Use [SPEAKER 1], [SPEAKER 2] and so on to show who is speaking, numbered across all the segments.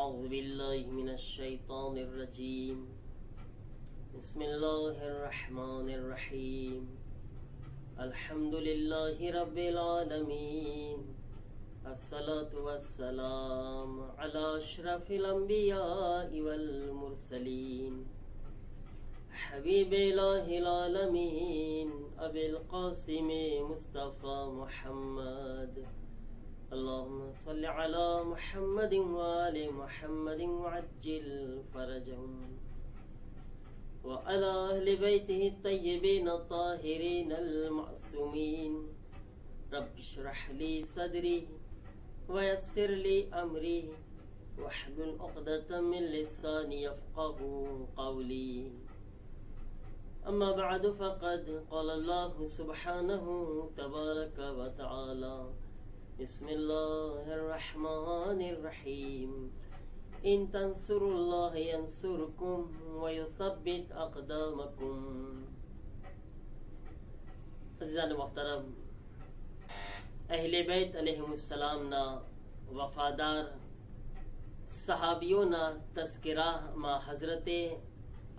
[SPEAKER 1] أعوذ بالله من الشيطان الرجيم بسم الله الرحمن الرحيم الحمد لله رب العالمين الصلاة والسلام على أشرف الأنبياء والمرسلين حبيب الله العالمين أبي القاسم مصطفى محمد اللهم صل على محمد وآل محمد وعجل فرجهم وعلى أهل بيته الطيبين الطاهرين المعصومين رب اشرح لي صدري ويسر لي أمري واحلل عقدة من لساني يفقه قولي أما بعد فقد قال الله سبحانه تبارك وتعالى بسم الله الرحمن الرحيم إن تنصروا الله ينصركم ويثبت أقدامكم अज़ीज़ान मोहतरम अहले बैत अलैहिमुस्सलामना वफादार सहाबीओना तस्कराમાં હઝરતે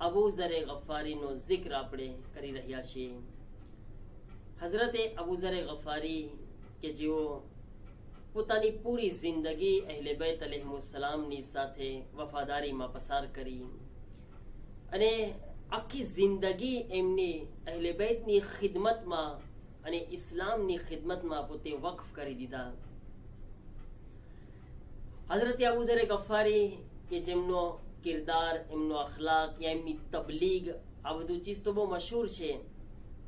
[SPEAKER 1] અબુ ઝર ગફારીનો જિક્ર આપણે કરી રહ્યા છીએ। હઝરતે અબુ ઝર ગફારી કે જેઓ પોતાની પૂરી જિંદગી અહલે બેત અલૈહિમુસ્સલામની સાથે વફાદારીમાં પસાર કરી અને આખી જિંદગી એમની અહલે બેતની ખિદમતમાં અને ઇસ્લામની ખિદમતમાં પોતે વક્ફ કરી દીધા। હઝરતે અબુ ઝર ગફારી કે જેમનો કિરદાર, એમનો અખલાક યા એમની તબલીગ, આ બધું ચીજ તો બહુ મશહૂર છે।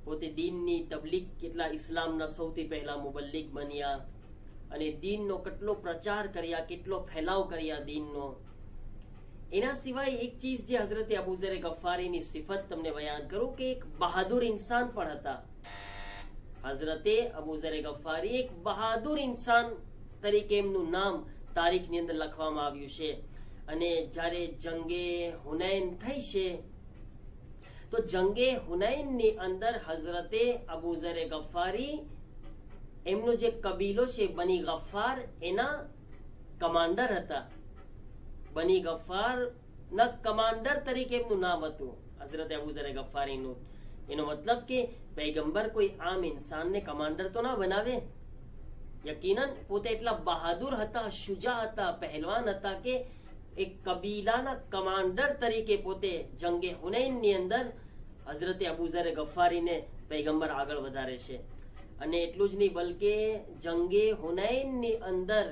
[SPEAKER 1] પોતે દીનની તબલીગ, કેટલા ઇસ્લામના સૌથી પહેલા મુબલ્લિગ બન્યા અને દીનનો કેટલો પ્રચાર કર્યા, કેટલો ફેલાવ કર્યા દીનનો। એના સિવાય એક ચીજ જે હઝરતે અબુ ઝર ગફારીની સિફત તમને બયાન કરું કે એક બહાદુર ઇન્સાન પણ હતા। હઝરતે અબુ ઝર ગફારી એક બહાદુર ઇન્સાન તરીકે એમનું નામ તારીખની અંદર લખવામાં આવ્યું છે। અને જ્યારે જંગે હુનૈન થઈ છે તો જંગે હુનૈનની અંદર હઝરતે અબુ ઝર ગફારી એમનો જે કબીલો છે બની ગફાર એના કમાન્ડર હતા। બની ગફાર ના કમાન્ડર તરીકે એમનું નામ હતું હઝરતે અબુ ઝર ગફારીનું। એનો મતલબ કે પૈગંબર કોઈ આમ ઇન્સાનને કમાન્ડર તો ના બનાવે। યકીનન પોતે એટલા બહાદુર હતા, શુજા હતા, પહેલવાન હતા કે એક કબીલાના કમાન્ડર તરીકે પોતે જંગે હુનૈનની અંદર હઝરતે અબુ ઝર ગફારીને પૈગંબર આગળ વધારે છે। અને એટલું જ નહીં બલકે જંગે હુનૈનની અંદર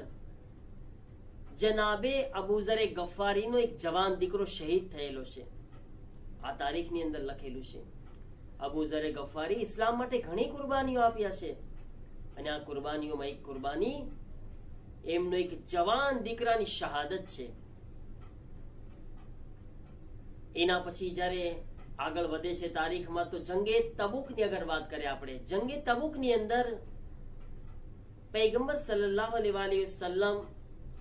[SPEAKER 1] જનાબે અબુ ઝર ગફારીનો એક જવાન દીકરો શહીદ થયેલો છે। આ તારીખની અંદર લખેલું છે। અબુ ઝર ગફારી ઇસ્લામ માટે ઘણી કુરબાનીઓ આપ્યા છે અને આ કુરબાનીઓમાં એક કુરબાની એમનો એક જવાન દીકરાની શહાદત છે। એના પછી જ્યારે આગળ વધે છે તારીખમાં તો જંગે તબુકની અગર વાત કરીએ આપણે, જંગે તબુકની અંદર પૈગંબર સલ્લલ્લાહુ અલૈહિ વસલ્લમ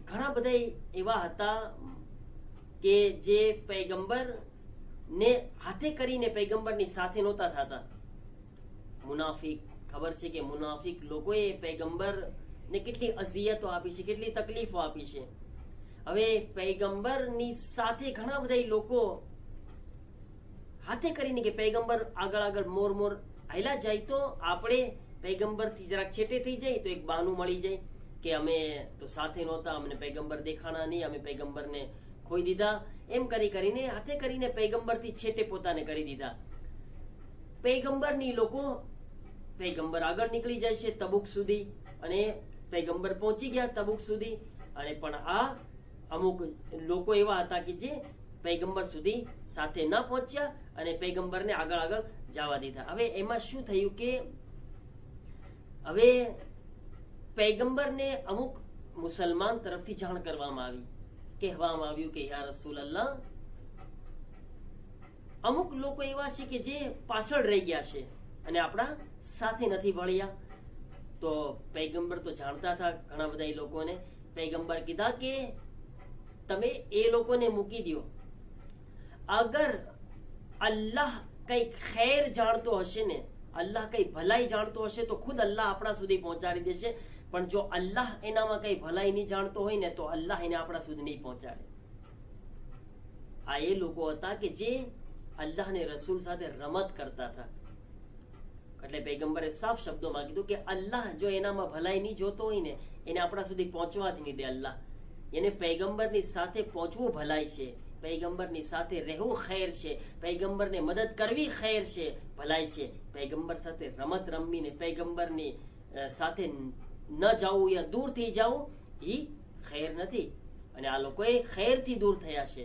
[SPEAKER 1] ઘણા બધા એવા હતા કે જે પૈગંબર ને હાથે કરીને પૈગંબરની સાથે નહોતા થતા। મુનાફિક, ખબર છે કે મુનાફિક લોકોએ પૈગંબર ને કેટલી અઝિયતો આપી છે, કેટલી તકલીફો આપી છે। હવે પૈગંબરની સાથે ઘણા બધા લોકો હાથે કરીને કે પૈગંબર આગળ આગળ મોર મોર હાલ્યા જાય તો આપણે પૈગંબરથી જરાક છેટે થઈ જાય તો એક બહાનું મળી જાય કે અમે તો સાથે નહોતા, અમને પૈગંબર દેખાણા નહીં, અમે પૈગંબરને ખોઈ દીધા। એમ કરી કરીને હાથે કરીને પૈગંબરથી છેટે પોતાને કરી દીધા। પૈગંબરની લોકો, પૈગંબર આગળ નીકળી જાય છે તબુક સુધી અને પૈગંબર પહોંચી ગયા તબુક સુધી અને પણ આ અમુક લોકો એવા હતા કે જે પૈગંબર સુધી સાથે ન પહોંચ્યા અને પૈગંબરને આગળ આગળ જવા દીધા। હવે એમાં શું થયું કે હવે પૈગંબરને અમુક મુસલમાન તરફથી જાણ કરવામાં આવી, કહેવામાં આવ્યું કે યા રસૂલલ્લાહ અમુક લોકો એવા છે કે જે પાછળ રહી ગયા છે અને આપણા સાથે નથી ભળ્યા। તો પૈગંબર તો જાણતા હતા ઘણા બધા એ લોકોને। પૈગંબર કીધા કે તમે એ લોકોને મૂકી દો, અગર અલ્લાહ કઈ ખૈર જાણતો હશે ને, અલ્લાહ કઈ ભલાઈ જાણતો હશે તો ખુદ અલ્લાહ આપણા સુધી પહોંચાડી દેશે। પણ જો અલ્લાહ એનામાં કઈ ભલાઈ નહીં જાણતો હોય ને તો અલ્લાહ એને આપણા સુધી નહીં પહોંચાડે। આ એ લોકો હતા કે જે અલ્લાહ ને રસૂલ સાથે રમત કરતા હતા. એટલે પૈગંબરે સાફ શબ્દોમાં કીધું કે અલ્લાહ જો એનામાં ભલાઈ નહીં જોતો હોય ને એને આપણા સુધી પહોંચવા જ નહીં દે. અલ્લાહ એને પૈગંબરની સાથે પહોંચવું ભલાઈ છે, પૈગંબરની સાથે રહેવું ખૈર છે, પૈગંબરને મદદ કરવી ખૈર છે, ભલાઈ છે. પૈગંબર સાથે રમત રમવીને પૈગંબરની સાથે ન જવું યા દૂર થઈ જવું એ ખૈર નથી. અને આ લોકોએ ખૈરથી દૂર થયા છે.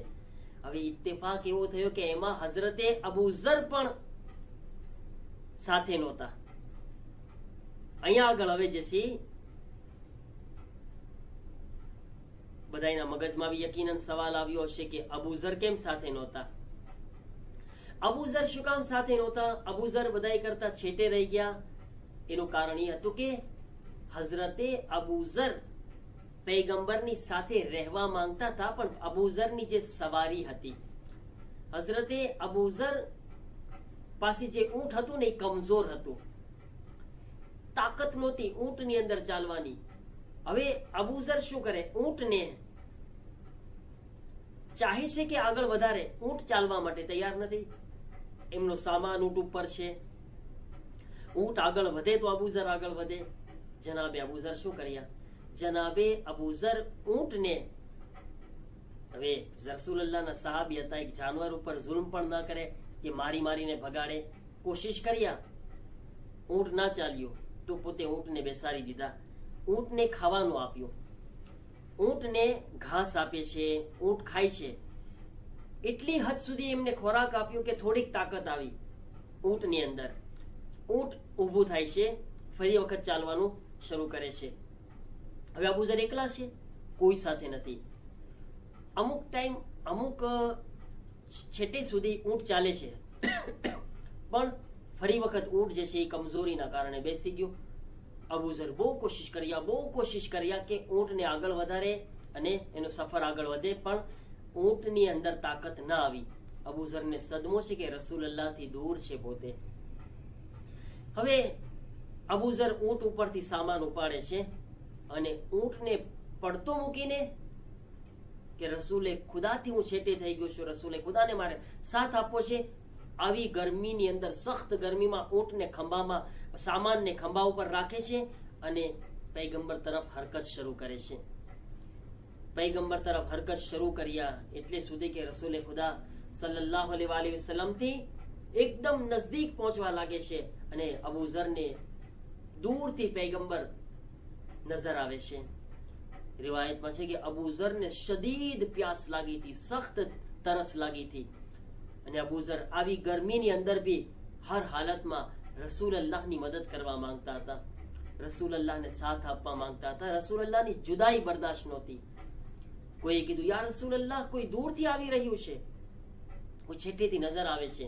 [SPEAKER 1] હવે ઇત્તેફાક એવો થયો કે એમાં હઝરતે અબુ ઝર પણ સાથે નહોતા. અહીંયા આગળ હવે જશે બધાના મગજમાં બી યકીનન સવાલ આવ્યો હશે કે અબુ ઝર કેમ સાથે નહોતા? અબુ ઝર શું કામ સાથે નહોતા? અબુ ઝર બધાય કરતા છેટે રહી ગયા. એનું કારણ એ હતું કે હઝરતે અબુ ઝર પૈગંબરની સાથે રહેવા માંગતા હતા, પણ અબુ ઝરની જે સવારી હતી, હઝરતે અબુ ઝર પાસે જે ઊંટ હતું ને એ કમજોર હતું, તાકાત નહોતી ઊંટની અંદર ચાલવાની. હવે અબુ ઝર શું કરે? ઊંટને ચાહે છે કે આગળ વધારે, ઊંટ ચાલવા માટે તૈયાર નથી. એમનો સામાન ઊંટ ઉપર છે, ઊંટ આગળ વધે તો અબુ ઝર આગળ વધે. જનાબે અબુ ઝર શું કર્યા? જનાબે અબુ ઝર ઊંટને, હવે રસૂલુલ્લાહના સહાબી હતા, એક જાનવર ઉપર જુલ્મ પણ ના કરે કે મારી મારીને ભગાડે. કોશિશ કર્યા, ઊંટ ના ચાલ્યું તો પોતે ઊંટને બેસાડી દીધા, ઊંટને ખાવાનું આપ્યું, ઊંટને ઘાસ આપે છે, ઊંટ ખાય છે. એટલી હદ સુધી એમને ખોરાક આપ્યો કે થોડીક તાકાત આવી ઊંટની અંદર. ઊંટ ઊભું થાય છે, ફરી વખત ચાલવાનું શરૂ કરે છે. હવે અબુ ઝર એકલા છે, કોઈ સાથે નથી. અમુક ટાઈમ, અમુક છેટે સુધી ઊંટ ચાલે છે, પણ ફરી વખત ઊંટ જે છે એ કમજોરીના કારણે બેસી ગયું. અબુ ઝર બહુ કોશિશ કર્યા કે ઊંટને આગળ વધારે અને એનો સફર આગળ વધે, પણ ઊંટની અંદર તાકાત ના આવી. અબુ ઝરને સદમો છે કે રસૂલુલ્લાહથી દૂર છે પોતે. હવે અબુ ઝર ઊંટ ઉપરથી સામાન ઉપાડે છે અને ઊંટને પડતો મૂકીને કે રસૂલે ખુદાથી હું છેટે થઈ ગયો છું, રસૂલે ખુદાને મારે સાથ આપવો છે. આવી ગરમીની અંદર, સખ્ત ગરમીમાં ઊંટને ખંભામાં, સામાનને ખંભા ઉપર રાખે છે અને પૈગંબર તરફ હરકત શરૂ કરે છે. પૈગંબર તરફ હરકત શરૂ કર્યા એટલે સુધી કે રસૂલે ખુદા સલ્લલ્લાહુ અલૈહિ વસલ્લમ થી એકદમ નજદીક પહોંચવા લાગે છે અને અબુ ઝરને દૂરથી પૈગંબર નજર આવે છે. રિવાયતમાં છે કે અબુ ઝરને શદીદ પ્યાસ લાગી હતી, સખ્ત તરસ લાગી હતી. અને અબુ ઝર આવી ગરમીની અંદર બી હર હાલતમાં રસૂલલ્લાહની મદદ કરવા માંગતા હતા, રસૂલલ્લાહને સાથ આપવા માંગતા હતા. રસૂલલ્લાહની જુદાઈ બરદાશ્ત નહોતી. કોઈએ કીધું યા રસૂલલ્લાહ, કોઈ દૂરથી આવી રહ્યું છે, કોઈ છેટેથી નજર આવે છે.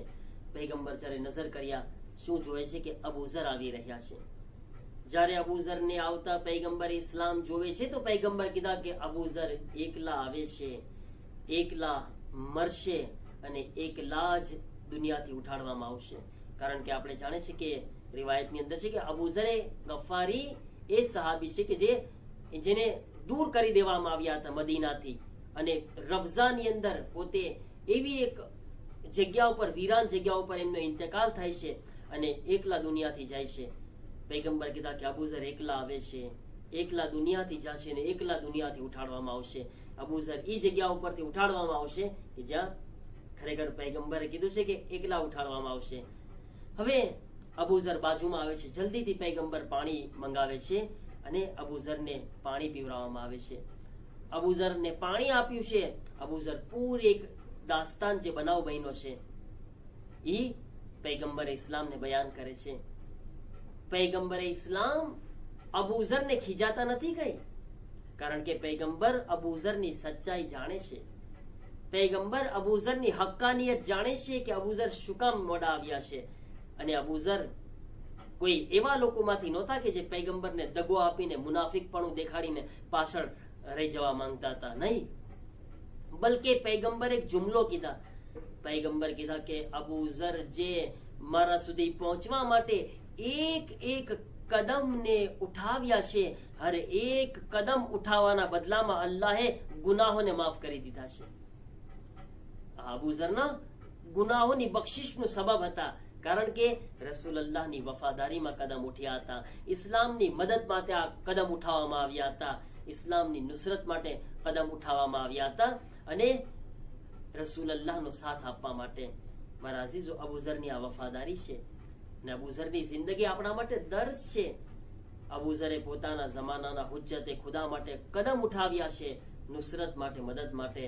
[SPEAKER 1] પૈગંબર જ્યારે નજર કર્યા, શું જોવે છે કે અબુ ઝર આવી રહ્યા છે. જ્યારે અબુ ઝરને આવતા પૈગંબર ઇસ્લામ જોવે છે તો પૈગંબર કીધા કે અબુ ઝર એકલા આવે છે, એકલા મરશે અને એકલા જ દુનિયાથી ઉઠાડવામાં આવશે. કારણ કે આપણે જાણે છે કે રિવાયતની અંદર છે કે અબુ ઝરે ગફારી એ સહાબી છે કે જેને દૂર કરી દેવામાં આવ્યા હતા મદીનાથી, અને રબઝાની અંદર પોતે એવી એક જગ્યા ઉપર, વીરાન જગ્યા ઉપર એમનો ઇન્તકાલ થાય છે અને એકલા દુનિયાથી જાય છે. પૈગંબર કીધા કે અબુ ઝર એકલા આવે છે, એકલા દુનિયાથી જશે ને એકલા દુનિયાથી ઉઠાડવામાં આવશે. અબુ ઝર એ જગ્યા ઉપરથી ઉઠાડવામાં આવશે કે જ્યાં ખરેખર પૈગંબરે કીધું છે કે એકલા ઉઠાડવામાં આવશે. હવે અબુ ઝર બાજુમાં આવે છે, જલ્દીથી પૈગંબર પાણી મંગાવે છે અને અબુ ઝરને પાણી પીવડાવવામાં આવે છે. અબુ ઝરને પાણી આપ્યું છે. અબુ ઝર પૂરી એક દાસ્તાન જે બનાવ બન્યો છે એ પૈગંબરે ઇસ્લામને બયાન કરે છે. પૈગંબરે ઇસ્લામ અબુ ઝરને ખીજાતા નથી કઈ, કારણ કે પૈગંબર અબુ ઝરની સચ્ચાઈ જાણે છે. પૈગંબર અબુ ઝરની હક્કાનિયત જાણે છે કે અબુ ઝર શું કામ મોડા આવ્યા છે. અને અબુ ઝર કોઈ એવા લોકોમાંથી નહોતા કે જે પૈગંબરને દગો આપીને, મુનાફિકપણું દેખાડીને પાછળ રહી જવા માંગતા હતા. નહીં, બલકે પૈગંબર એક જુમલો કીધા. પૈગંબર કીધા કે અબુ ઝર જે મારા સુધી પહોંચવા માટે એક એક કદમને ઉઠાવ્યા છે, હર એક કદમ ઉઠાવવાના બદલામાં અલ્લાહે ગુનાહોને માફ કરી દીધા છે. આ અબુ ઝરના ગુનાહોની બક્ષિશનું સબબ હતા, કારણ કે રસૂલુલ્લાહની વફાદારીમાં કદમ ઉઠ્યા હતા, ઇસ્લામની મદદ માટે આ કદમ ઉઠાવવામાં આવ્યા હતા, ઇસ્લામની નુસરત માટે કદમ ઉઠાવવામાં આવ્યા હતા અને રસૂલુલ્લાહનો સાથ આપવા માટે. મારા અઝીઝો, અબુ ઝરની આ વફાદારી છે અને અબુ ઝરની જિંદગી આપણા માટે દર્શ છે. અબુ ઝરે પોતાના જમાનાના હુજ્જતે ખુદા માટે કદમ ઉઠાવ્યા છે, નુસરત માટે, મદદ માટે.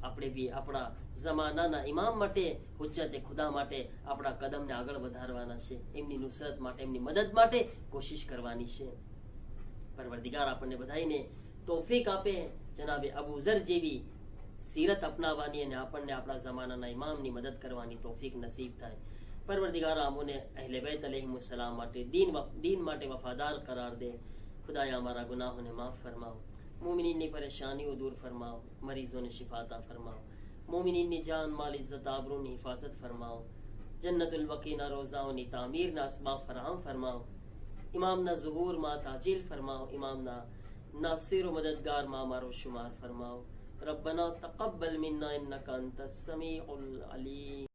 [SPEAKER 1] આપણે બી આપણા જમાનાના ઇમામ માટે, હુજ્જતે ખુદા માટે આપણા કદમને આગળ વધારવાના છે, એમની નુસરત માટે, એમની મદદ માટે કોશિશ કરવાની છે. પરવરદિગાર આપણને બધાઈને તૌફીક આપે જનાબે અબુ ઝર જેવી સીરત અપનાવવાની અને આપણને આપણા જમાનાના ઇમામની મદદ કરવાની તૌફીક નસીબ થાય. પરવરદિગાર અમોને અહેલે બેત અલૈહિમુસ્સલામ માટે, દીન માટે વફાદાર કરાર દે. ખુદાયા અમારા ગુનાહોને માફ ફરમાવો, મોમિનીનની પરેશાનીઓ દૂર ફરમાવો, મરીઝોને શિફાતા ફરમાવો, મોમિનીનની જાન, માલ, ઇઝ્ઝત, આબરૂની હિફાજત ફરમાવો, જન્નતુલ બકીના રોઝાઓની તામીરના અસબાબ ફરાહમ ફરમાવો, ઇમામના ઝુહૂરમાં તાજીલ ફરમાવો, ઇમામના નાસિર વ મદદગારમાં અમારો શુમાર ફરમાવો. રબ્બના તaqabbal મિન્ના ઇન્નકા અંતસ સમીઉલ અલીમ.